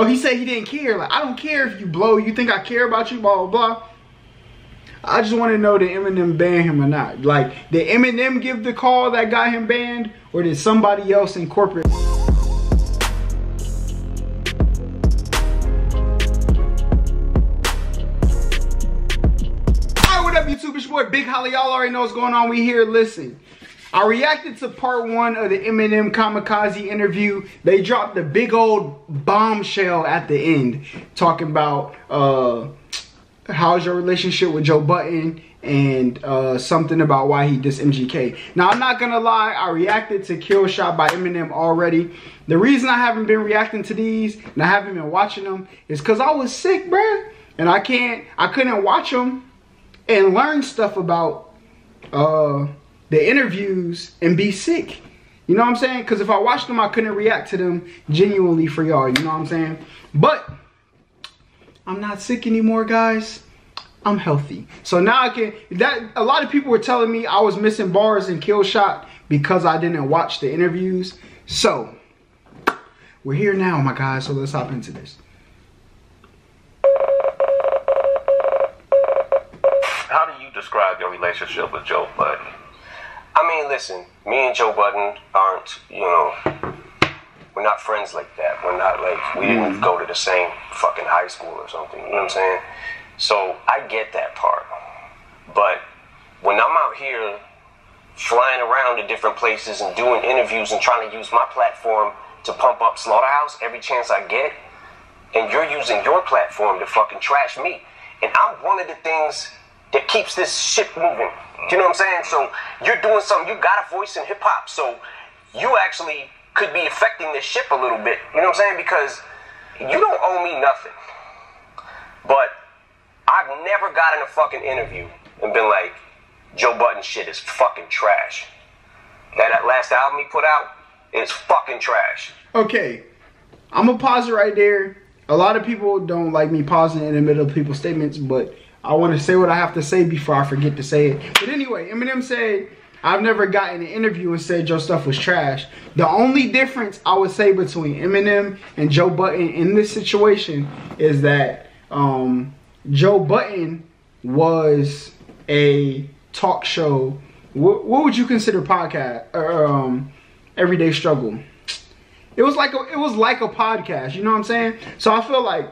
oh, he said he didn't care. Like, I don't care if you blow. You think I care about you, blah, blah, blah. I just want to know, did Eminem ban him or not? Like, did Eminem give the call that got him banned? Or did somebody else in corporate? What up, YouTube? It's your boy Big Holly. Y'all already know what's going on. We here. Listen, I reacted to part 1 of the Eminem Kamikaze interview. They dropped the big old bombshell at the end, talking about how's your relationship with Joe Budden and something about why he dissed MGK. Now, I'm not gonna lie, I reacted to Kill Shot by Eminem already. The reason I haven't been reacting to these and I haven't been watching them is because I was sick, bruh, and I couldn't watch them and learn stuff about the interviews and be sick. You know what I'm saying? Because if I watched them, I couldn't react to them genuinely for y'all. You know what I'm saying? But I'm not sick anymore, guys. I'm healthy. So now I can... a lot of people were telling me I was missing bars in Kill Shot because I didn't watch the interviews. So we're here now, my guys. So let's hop into this. Describe your relationship with Joe Budden. I mean, listen, me and Joe Budden aren't, you know, we're not friends like that. We're not like, we didn't go to the same fucking high school or something, you know what I'm saying? So I get that part. But when I'm out here flying around to different places and doing interviews and trying to use my platform to pump up Slaughterhouse every chance I get, and you're using your platform to fucking trash me, and I'm one of the things that keeps this shit moving. You know what I'm saying? So you're doing something, you got a voice in hip hop, so you actually could be affecting this ship a little bit. You know what I'm saying? Because you don't owe me nothing. But I've never gotten a fucking interview and been like, Joe Budden shit is fucking trash. That last album he put out is fucking trash. Okay, I'm gonna pause it right there. A lot of people don't like me pausing in the middle of people's statements, but I want to say what I have to say before I forget to say it. But anyway, Eminem said, I've never gotten an interview and said your stuff was trash. The only difference I would say between Eminem and Joe Budden in this situation is that Joe Budden was a talk show. What would you consider podcast or Everyday Struggle? It was like a podcast. You know what I'm saying? So I feel like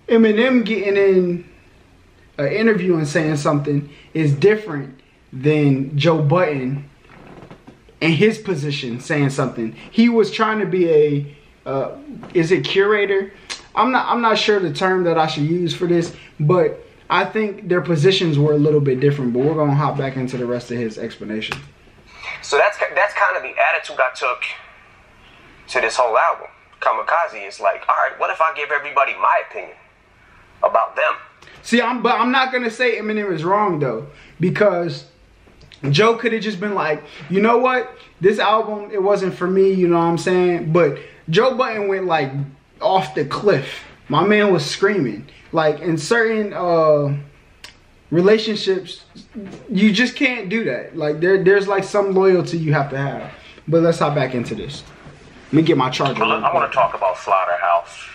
Eminem getting in an interview and saying something is different than Joe Budden in his position saying something. He was trying to be a is it curator? I'm not sure the term that I should use for this, but I think their positions were a little bit different. But we're gonna hop back into the rest of his explanation. So that's kind of the attitude I took to this whole album. Kamikaze is like, all right, what if I give everybody my opinion about them? See, but I'm not gonna say Eminem is wrong though, because Joe could have just been like, you know what, this album, it wasn't for me, you know what I'm saying? But Joe Budden went like off the cliff. My man was screaming. Like in certain relationships, you just can't do that. Like there's like some loyalty you have to have. But let's hop back into this. Let me get my charger. Well, I want to talk about Slaughterhouse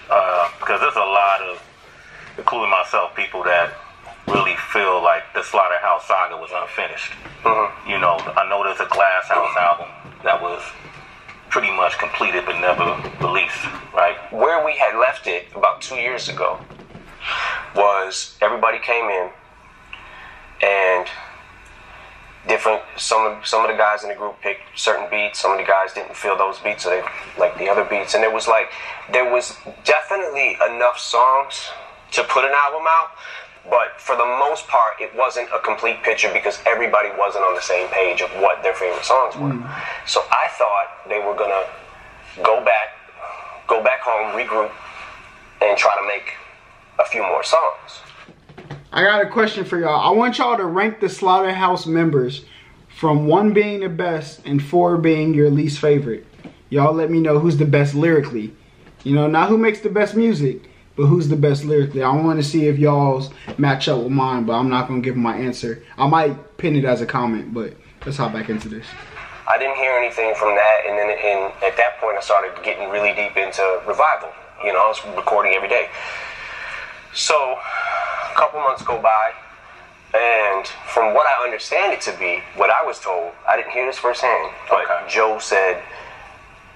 because there's a lot of, including myself, people that really feel like the Slaughterhouse saga was unfinished. Mm-hmm. You know, I know there's a Glass House album that was pretty much completed but never released, right? Where we had left it about 2 years ago was everybody came in and some of the guys in the group picked certain beats. Some of the guys didn't feel those beats, so they liked the other beats. And there was definitely enough songs to put an album out, but for the most part, it wasn't a complete picture because everybody wasn't on the same page of what their favorite songs were. So I thought they were gonna go back home, regroup, and try to make a few more songs. I got a question for y'all. I want y'all to rank the Slaughterhouse members from 1 being the best and 4 being your least favorite. Y'all let me know who's the best lyrically. You know, not who makes the best music, but who's the best lyrically. I want to see if y'all's match up with mine, but I'm not going to give my answer. I might pin it as a comment, but let's hop back into this. I didn't hear anything from that, and then at that point I started getting really deep into Revival. You know, I was recording every day. So a couple months go by, and from what I understand it to be, what I was told, I didn't hear this firsthand, but Joe said,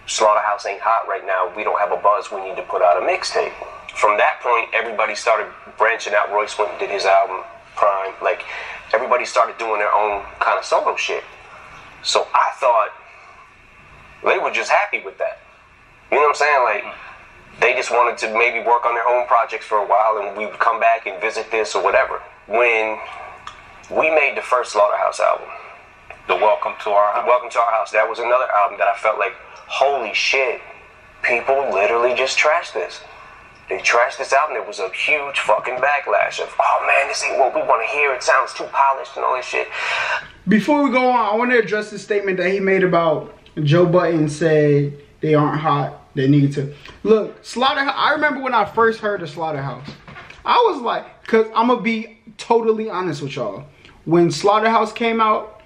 Slaughterhouse ain't hot right now. We don't have a buzz. We need to put out a mixtape. From that point, everybody started branching out. Royce went and did his album, Prime. Like, everybody started doing their own kind of solo shit. So I thought they were just happy with that. You know what I'm saying? Like, they just wanted to maybe work on their own projects for a while, and we would come back and visit this or whatever. When we made the first Slaughterhouse album, The Welcome to Our House. Welcome to Our House, that was another album that I felt like, holy shit, people literally just trashed this. They trashed this album. There was a huge fucking backlash of, oh man, this ain't what we want to hear. It sounds too polished and all this shit. Before we go on, I want to address the statement that he made about Joe Budden said they aren't hot. They need to. Look, Slaughterhouse, I remember when I first heard of Slaughterhouse. I was like, because I'm going to be totally honest with y'all. When Slaughterhouse came out,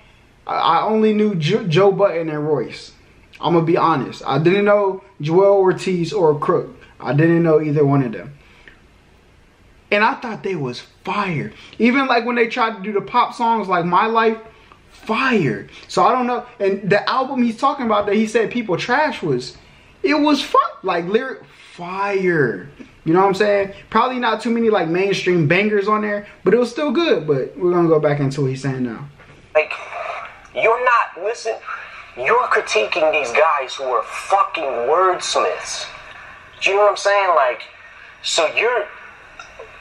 I only knew Joe Budden and Royce. I'm going to be honest. I didn't know Joel Ortiz or Crook. I didn't know either one of them. And I thought they was fire. Even like when they tried to do the pop songs like My Life, fire. So I don't know. And the album he's talking about that he said people trash was, it was fun. Like lyric fire. You know what I'm saying? Probably not too many like mainstream bangers on there, but it was still good. But we're going to go back into what he's saying now. Like, you're not, listen, you're critiquing these guys who are fucking wordsmiths. Do you know what I'm saying? Like, so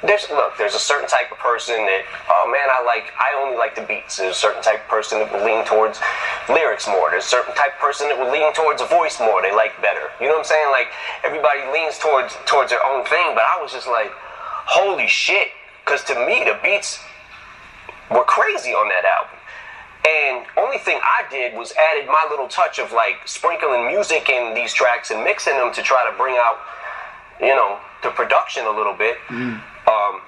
there's a certain type of person that, oh man, I only like the beats. There's a certain type of person that will lean towards lyrics more. There's a certain type of person that will lean towards a voice more. They like better. You know what I'm saying? Like, everybody leans towards their own thing, but I was just like, holy shit. Because to me, the beats were crazy on that album. And only thing I did was added my little touch of like sprinkling music in these tracks and mixing them to try to bring out, you know, the production a little bit.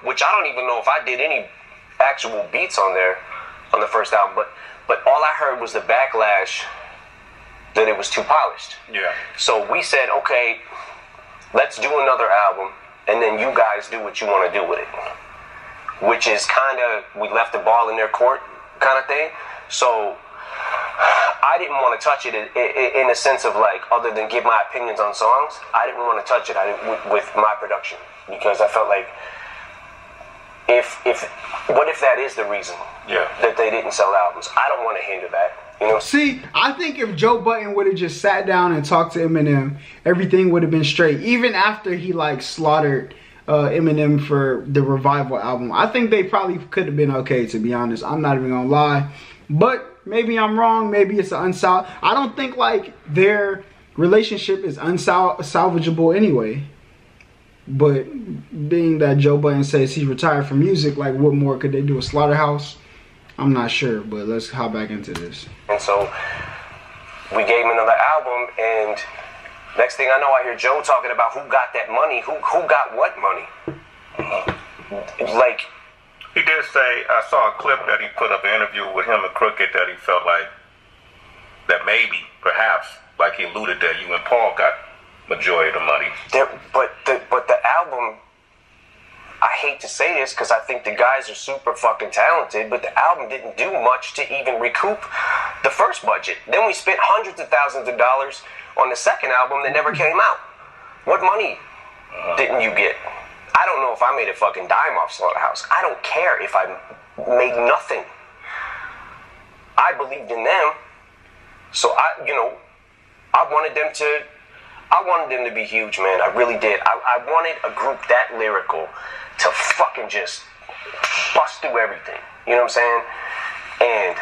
Which I don't even know if I did any actual beats on there on the first album, but all I heard was the backlash that it was too polished. Yeah. So we said, okay, let's do another album, and then you guys do what you want to do with it. Which is kind of, we left the ball in their court kind of thing. So I didn't want to touch it in a sense of like, other than give my opinions on songs, I didn't want to touch it with my production, because I felt like what if that is the reason that they didn't sell albums? I don't want to hinder that. You know? See, I think if Joe Budden would have just sat down and talked to Eminem, everything would have been straight. Even after he like slaughtered Eminem for the Revival album, I think they probably could have been okay, to be honest. I'm not even gonna lie. But maybe I'm wrong. Maybe it's an I don't think like their relationship is unsalvageable anyway. But being that Joe Budden says he's retired from music, like what more could they do? A Slaughterhouse? I'm not sure, but let's hop back into this. And so we gave him another album, and next thing I know, I hear Joe talking about who got that money, who got what money. Like, he did say, I saw a clip that he put up, an interview with him and Crooked, that he felt like that maybe, perhaps, like he alluded that you and Paul got majority of the money. But the album, I hate to say this because I think the guys are super fucking talented, but the album didn't do much to even recoup the first budget. Then we spent hundreds of thousands of dollars on the second album that never came out. What money didn't you get? I don't know if I made a fucking dime off Slaughterhouse. I don't care if I made nothing. I believed in them, so I wanted them to be huge, man. I really did. I wanted a group that lyrical to fucking just bust through everything. You know what I'm saying? And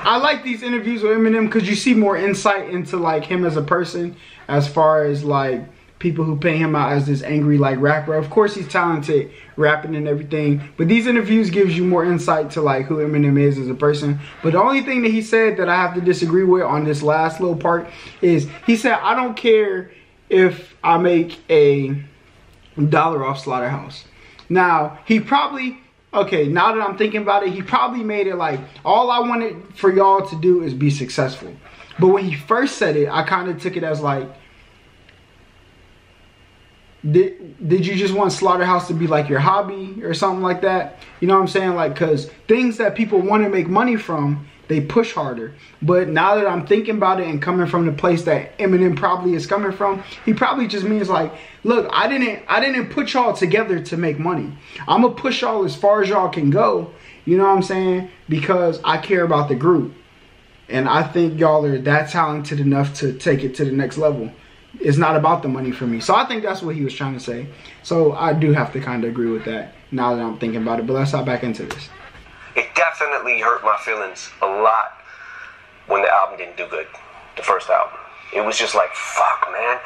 I like these interviews with Eminem because you see more insight into like him as a person, as far as like people who paint him out as this angry like rapper. Of course he's talented rapping and everything, but these interviews gives you more insight to like who Eminem is as a person. But the only thing that he said that I have to disagree with on this last little part is he said, I don't care if I make $1 off Slaughterhouse. Now he probably, okay, now that I'm thinking about it, he probably made it like, all I wanted for y'all to do is be successful. But when he first said it, I kind of took it as like, did you just want Slaughterhouse to be like your hobby or something like that? You know what I'm saying? Like, because things that people want to make money from, they push harder. But now that I'm thinking about it and coming from the place that Eminem probably is coming from, he probably just means like, look, I didn't put y'all together to make money. I'm gonna push y'all as far as y'all can go. You know what I'm saying? Because I care about the group. And I think y'all are that talented enough to take it to the next level. It's not about the money for me. So I think that's what he was trying to say. So I do have to kind of agree with that now that I'm thinking about it. But let's hop back into this. It definitely hurt my feelings a lot when the album didn't do good, the first album. It was just like, fuck, man.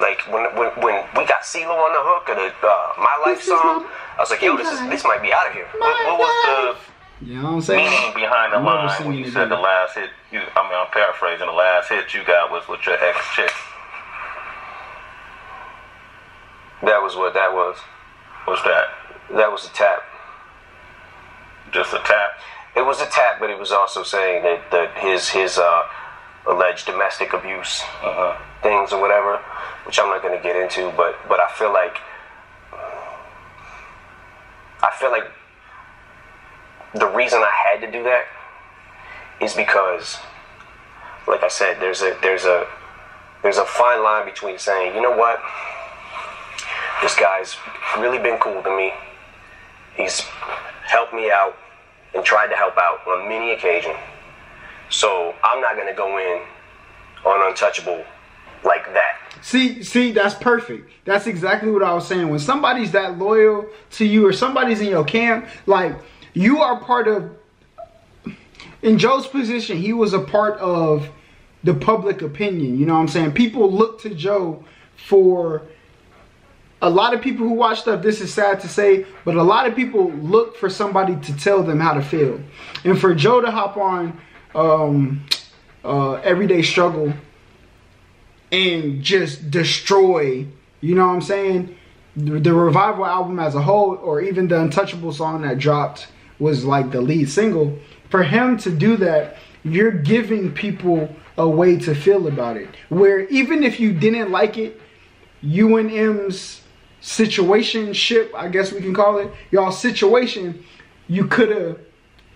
Like, when we got CeeLo on the hook of the My Life song, I was like, yo, this might be out of here. What was the You know what I'm saying? meaning behind the line when you said the last hit? I'm paraphrasing. The last hit you got was with your ex-chick. That was what that was. What's that? That was a tap. Just a tap? It was a tap, but it was also saying that his alleged domestic abuse things or whatever, which I'm not going to get into, but I feel like the reason I had to do that is because, like I said, there's a fine line between saying, you know what, this guy's really been cool to me. He's helped me out and tried to help out on many occasions. So I'm not going to go in on Untouchable like that. See, that's perfect. That's exactly what I was saying. When somebody's that loyal to you or somebody's in your camp, like, you are part of, in Joe's position, he was a part of the public opinion. You know what I'm saying? People look to Joe for, a lot of people who watch stuff, this is sad to say, but a lot of people look for somebody to tell them how to feel. And for Joe to hop on Everyday Struggle and just destroy, you know what I'm saying, the Revival album as a whole, or even the Untouchable song that dropped was like the lead single, for him to do that, you're giving people a way to feel about it. Where even if you didn't like it, you and M's situationship, I guess we can call it, y'all situation, you could have,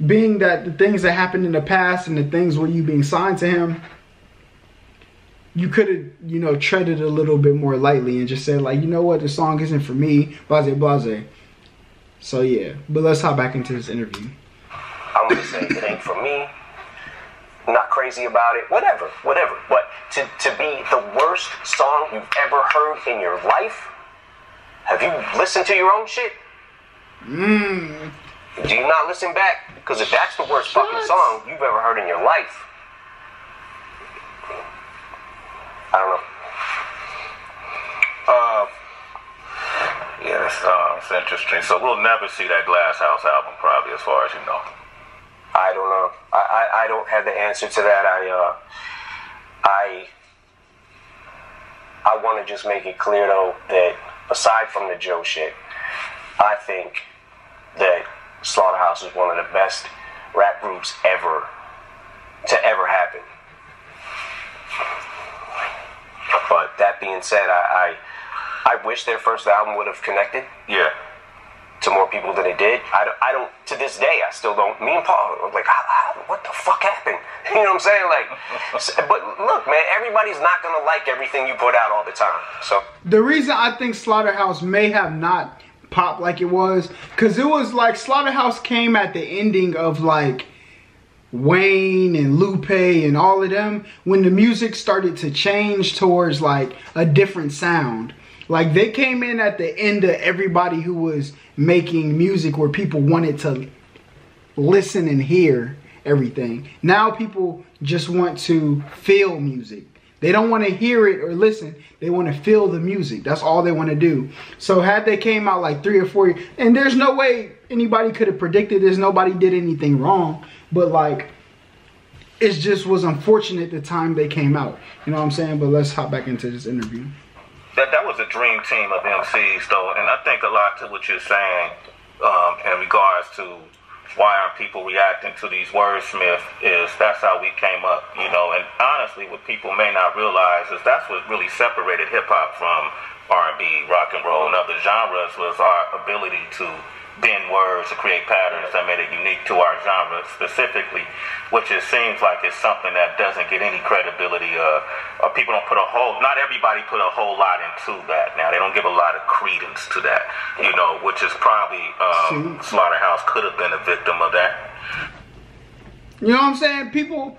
being that the things that happened in the past and the things where you being signed to him, you could have, you know, treaded a little bit more lightly and just said, like, you know what, the song isn't for me, blase blase. So yeah, but let's hop back into this interview. I'm gonna say it ain't for me. I'm not crazy about it. Whatever. But to be the worst song you've ever heard in your life, have you listened to your own shit? Do you not listen back? Because if that's the worst fucking song you've ever heard in your life, I don't know. Yeah, it's interesting. So we'll never see that Glass House album, probably, as far as you know. I don't know. I don't have the answer to that. I want to just make it clear, though, that aside from the Joe shit, I think that Slaughterhouse is one of the best rap groups ever to ever happen. But that being said, I wish their first album would have connected. Yeah. To more people than it did. I don't, to this day, I still don't. Me and Paul are like, what the fuck happened? You know what I'm saying? Like, but look, man, everybody's not gonna like everything you put out all the time. So the reason I think Slaughterhouse may have not popped like it was, because it was like Slaughterhouse came at the ending of like Wayne and Lupe and all of them, when the music started to change towards like a different sound. Like, they came in at the end of everybody who was making music where people wanted to listen and hear everything. Now people just want to feel music. They don't want to hear it or listen. They want to feel the music. That's all they want to do. So had they came out like 3 or 4 years, and there's no way anybody could have predicted this. Nobody did anything wrong. But like, it just was unfortunate the time they came out. You know what I'm saying? But let's hop back into this interview. That was a dream team of MCs, though, and I think a lot to what you're saying in regards to why aren't people reacting to these wordsmiths is that's how we came up, you know. And honestly, what people may not realize is that's what really separated hip-hop from R&B, rock and roll, and other genres was our ability to bend words to create patterns that made it unique to our genre specifically, which it seems like it's something that doesn't get any credibility. People don't put not everybody put a whole lot into that now. They don't give a lot of credence to that, you know, which is probably Slaughterhouse could have been a victim of that. You know what I'm saying? People...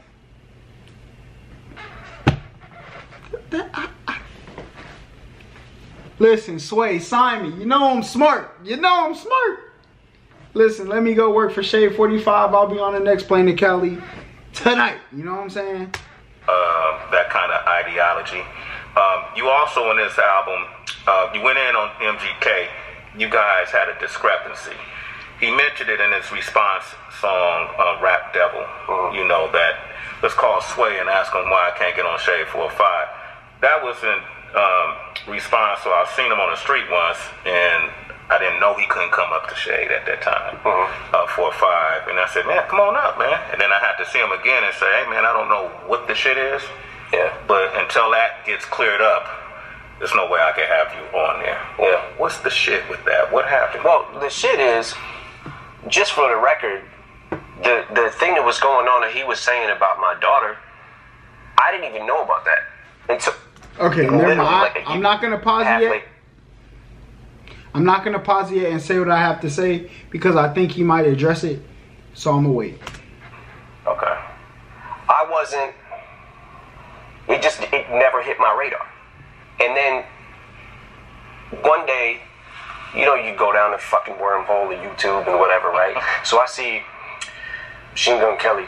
Listen, Sway, sign me. You know I'm smart. You know I'm smart. Listen, let me go work for Shade 45. I'll be on the next plane to Cali tonight. You know what I'm saying? That kind of ideology. You also, in this album, you went in on MGK. You guys had a discrepancy. He mentioned it in his response song, Rap Devil. You know, that was called Sway and ask him why I can't get on Shade 45. That was in response, so I've seen him on the street once, and I didn't know he couldn't come up to Shade at that time, 4-5, and I said, man, come on up, man. And then I had to see him again and say, hey, man, I don't know what the shit is, but until that gets cleared up, there's no way I can have you on there. What's the shit with that? What happened? Well, the shit is, just for the record, the thing that was going on that he was saying about my daughter, I didn't even know about that until... Okay, never mind. I'm not gonna pause it yet. I'm not gonna pause it yet and say what I have to say because I think he might address it. So I'm gonna wait. Okay. I wasn't. It never hit my radar. And then one day, you know, you go down the fucking wormhole of YouTube and whatever, right? So I see Machine Gun Kelly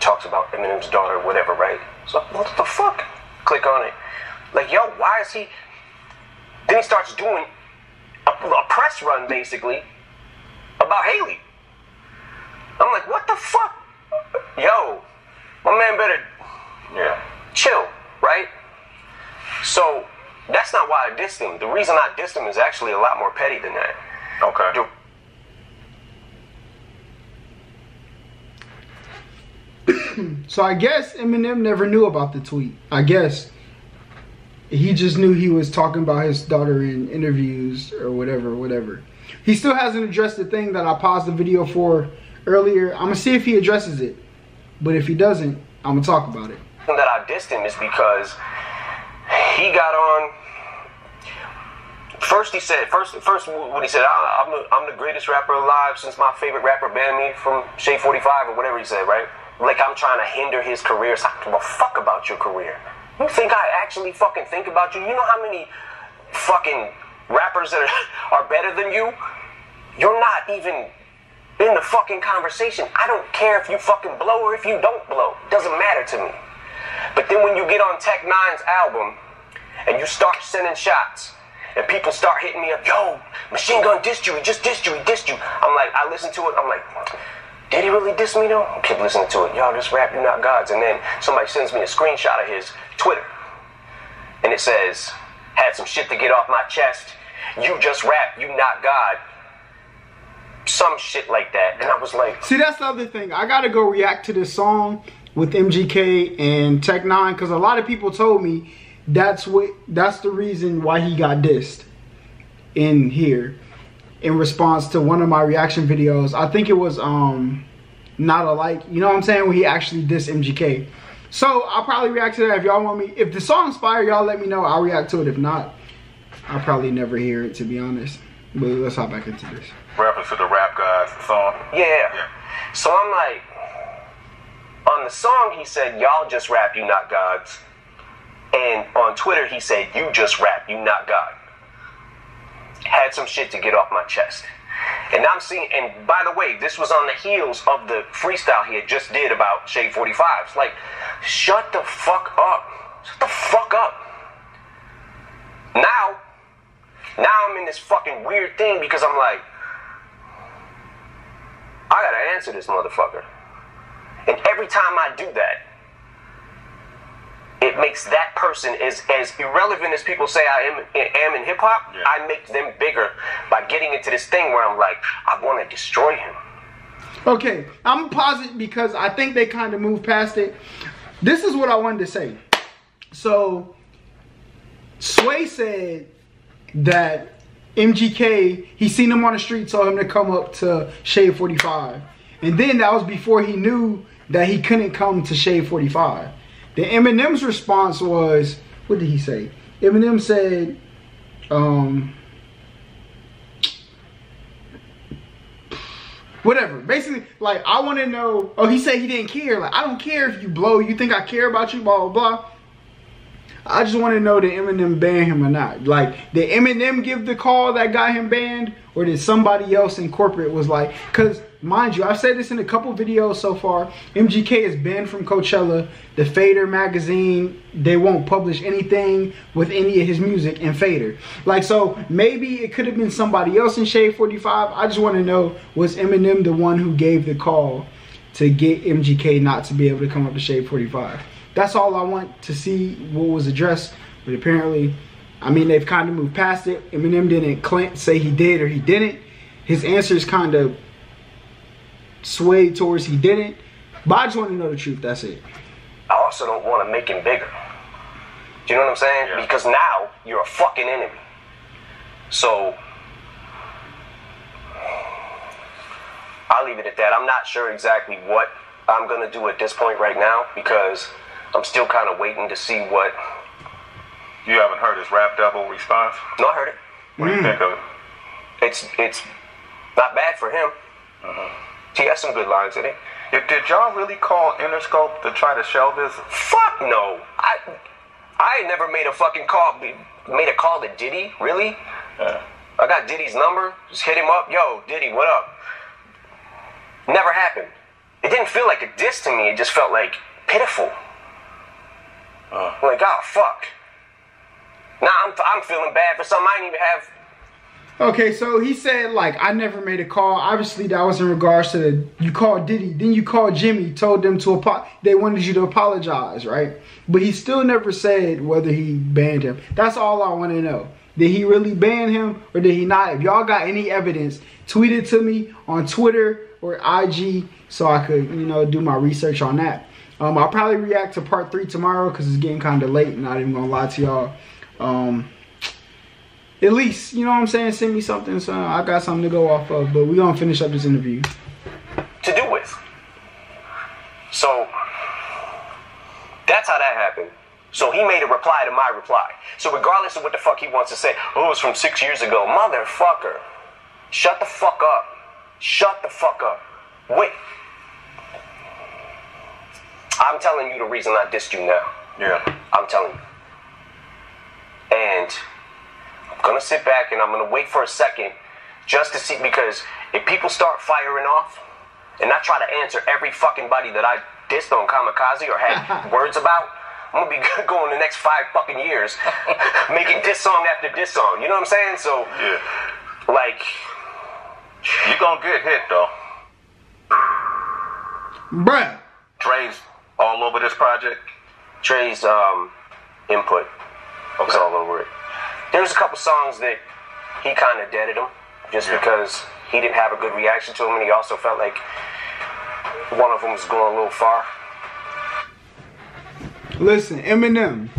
talks about Eminem's daughter, whatever, right? So what the fuck? Click on it. Like, yo, why is he... Then he starts doing a press run, basically, about Haley. I'm like, what the fuck? Yo, my man better chill, right? So, that's not why I dissed him. The reason I dissed him is actually a lot more petty than that. Okay. So I guess Eminem never knew about the tweet. I guess he just knew he was talking about his daughter in interviews or whatever. He still hasn't addressed the thing that I paused the video for earlier. I'm gonna see if he addresses it, but if he doesn't, I'm gonna talk about it. That I dissed him is because he got on. First he said, first when he said, I'm the greatest rapper alive since my favorite rapper banned me from Shade 45 or whatever he said, right? Like I'm trying to hinder his career. So I don't give a fuck about your career. You think I actually fucking think about you? You know how many fucking rappers that are better than you? You're not even in the fucking conversation. I don't care if you fucking blow or if you don't blow. It doesn't matter to me. But then when you get on Tech Nine's album and you start sending shots and people start hitting me up, yo, Machine Gun dissed you, he just dissed you, he dissed you. I'm like, I listen to it, I'm like, did he really diss me though? I keep listening to it. Y'all just rap, you not gods. And then somebody sends me a screenshot of his Twitter. And it says, had some shit to get off my chest. You just rap, you not God. Some shit like that. And I was like... See, that's the other thing. I gotta go react to this song with MGK and Tech Nine. Because a lot of people told me that's the reason why he got dissed in here. In response to one of my reaction videos. I think it was Not Alike. You know what I'm saying? When he actually dissed MGK. So I'll probably react to that if y'all want me. If the song's fire, y'all let me know. I'll react to it. If not, I'll probably never hear it, to be honest. But let's hop back into this. Reference to the Rap Gods song? Yeah. So I'm like, on the song he said, y'all just rap, you not gods. And on Twitter he said, you just rap, you not God. Had some shit to get off my chest. And I'm seeing, and by the way, this was on the heels of the freestyle he had just did about Shade 45. It's like, shut the fuck up. Shut the fuck up. Now I'm in this fucking weird thing because I'm like, I gotta answer this motherfucker. And every time I do that, it makes that person as irrelevant as people say I am in hip-hop. Yeah. I make them bigger by getting into this thing where I'm like, I want to destroy him. Okay, I'm positive because I think they kind of moved past it. This is what I wanted to say. So, Sway said that MGK, he seen him on the street, told him to come up to Shade 45. And then that was before he knew that he couldn't come to Shade 45. Then Eminem's response was, what did he say? Eminem said, whatever. Basically, like, I want to know. Oh, he said he didn't care. Like, I don't care if you blow. You think I care about you? Blah, blah, blah. I just want to know, did Eminem ban him or not? Like, did Eminem give the call that got him banned? Or did somebody else in corporate was like, because mind you, I've said this in a couple videos so far. MGK is banned from Coachella. The Fader magazine, they won't publish anything with any of his music in Fader. Like, so maybe it could have been somebody else in Shade 45. I just want to know, was Eminem the one who gave the call to get MGK not to be able to come up to Shade 45? That's all I want to see what was addressed. But apparently, I mean, they've kind of moved past it. Eminem didn't say he did or he didn't. His answers kind of swayed towards he didn't. But I just want to know the truth. That's it. I also don't want to make him bigger. Do you know what I'm saying? Yeah. Because now you're a fucking enemy. So I'll leave it at that. I'm not sure exactly what I'm going to do at this point right now because I'm still kind of waiting to see what. You haven't heard his Rap Devil response? No, I heard it. What do you think of it? It's not bad for him. He has some good lines in it. Did y'all really call Interscope to try to shelve this? Fuck no. I never made a fucking call. Made a call to Diddy. Really? Yeah. I got Diddy's number. Just hit him up. Yo, Diddy, what up? Never happened. It didn't feel like a diss to me. It just felt like pitiful. Like, oh fuck. Now I'm feeling bad for something I didn't even have. Okay, so he said, like, I never made a call. Obviously, that was in regards to you called Diddy, then you called Jimmy, told them to they wanted you to apologize, right? But he still never said whether he banned him. That's all I want to know. Did he really ban him or did he not? If y'all got any evidence, tweet it to me on Twitter or IG so I could, you know, do my research on that. I'll probably react to part 3 tomorrow because it's getting kind of late. Not even gonna lie to y'all. At least, you know what I'm saying, send me something so I got something to go off of. But we're gonna finish up this interview. To do with. So that's how that happened. So he made a reply to my reply. So regardless of what the fuck he wants to say, oh, it was from 6 years ago. Motherfucker. Shut the fuck up. Shut the fuck up. Wait. I'm telling you the reason I dissed you now. Yeah. I'm telling you. And I'm gonna sit back and I'm gonna wait for a second just to see, because if people start firing off and I try to answer every fucking buddy that I dissed on Kamikaze or had words about, I'm gonna be going the next 5 fucking years making diss song after diss song. You know what I'm saying? So, yeah. Like, you gonna get hit though. Bruh. Dre's all over this project. Dre's input was all over it. There's a couple songs that he kind of deaded them just because he didn't have a good reaction to them, and he also felt like one of them was going a little far. Listen, Eminem,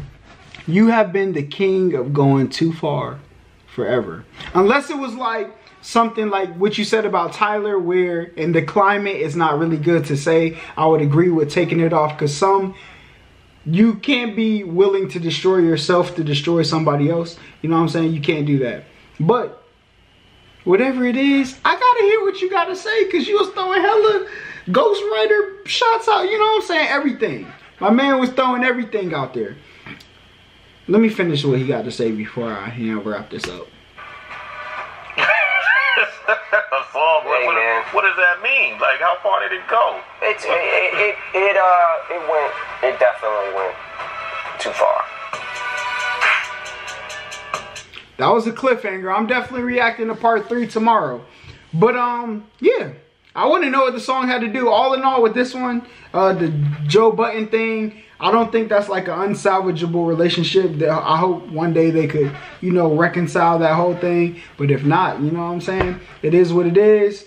you have been the king of going too far forever. Unless it was like something like what you said about Tyler, where in the climate it's not really good to say. I would agree with taking it off, because you can't be willing to destroy yourself to destroy somebody else. You know what I'm saying? You can't do that. But whatever it is, I gotta hear what you gotta say, because you was throwing hella ghostwriter shots out. You know what I'm saying? Everything. My man was throwing everything out there. Let me finish what he got to say before I wrap this up. What does that mean? Like, how far did it go? It definitely went too far. That was a cliffhanger. I'm definitely reacting to part 3 tomorrow. But yeah, I want to know what the song had to do. All in all, with this one, the Joe Budden thing, I don't think that's like an unsalvageable relationship. That I hope one day they could, you know, reconcile that whole thing. But if not, you know what I'm saying? It is what it is.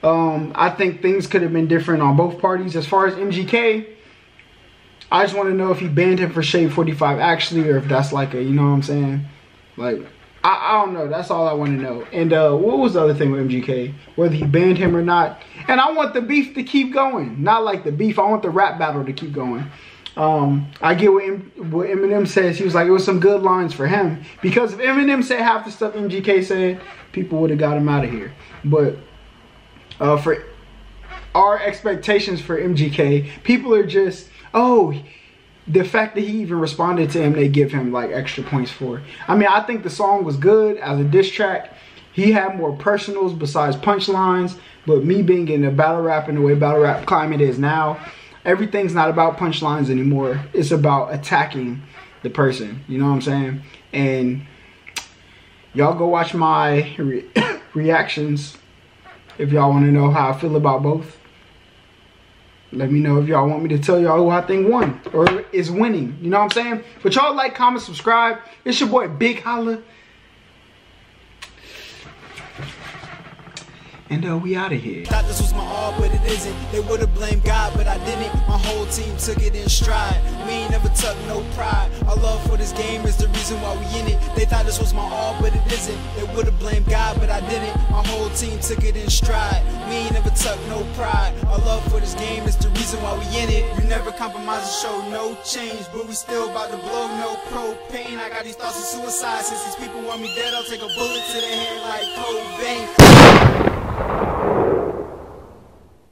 I think things could have been different on both parties. As far as MGK, I just want to know if he banned him for Shade 45 actually, or if that's like a, you know what I'm saying? Like, I don't know. That's all I want to know. And what was the other thing with MGK? Whether he banned him or not. And I want the beef to keep going. Not like the beef. I want the rap battle to keep going. I get what Eminem says. He was like, it was some good lines for him. Because if Eminem said half the stuff MGK said, people would have got him out of here. But for our expectations for MGK, people are just, oh, the fact that he even responded to him, they give him like extra points for. I mean, I think the song was good as a diss track. He had more personals besides punchlines. But me being in the battle rap and the way battle rap climate is now, everything's not about punchlines anymore. It's about attacking the person. You know what I'm saying? And y'all go watch my reactions if y'all want to know how I feel about both. Let me know if y'all want me to tell y'all who I think won or is winning. You know what I'm saying? But y'all like, comment, subscribe. It's your boy Big Holla. And we out of here. Thought this was my all, but it isn't. They would've blamed God, but I didn't. My whole team took it in stride. We ain't never took no pride. Our love for this game is the reason why we in it. They thought this was my all, but it isn't. They would've blamed God, but I didn't. My whole team took it in stride. We ain't never took no pride. Our love for this game is the reason why we in it. You never compromise and show no change, but we still about to blow no propane. I got these thoughts of suicide. Since these people want me dead, I'll take a bullet to the head like Cobain.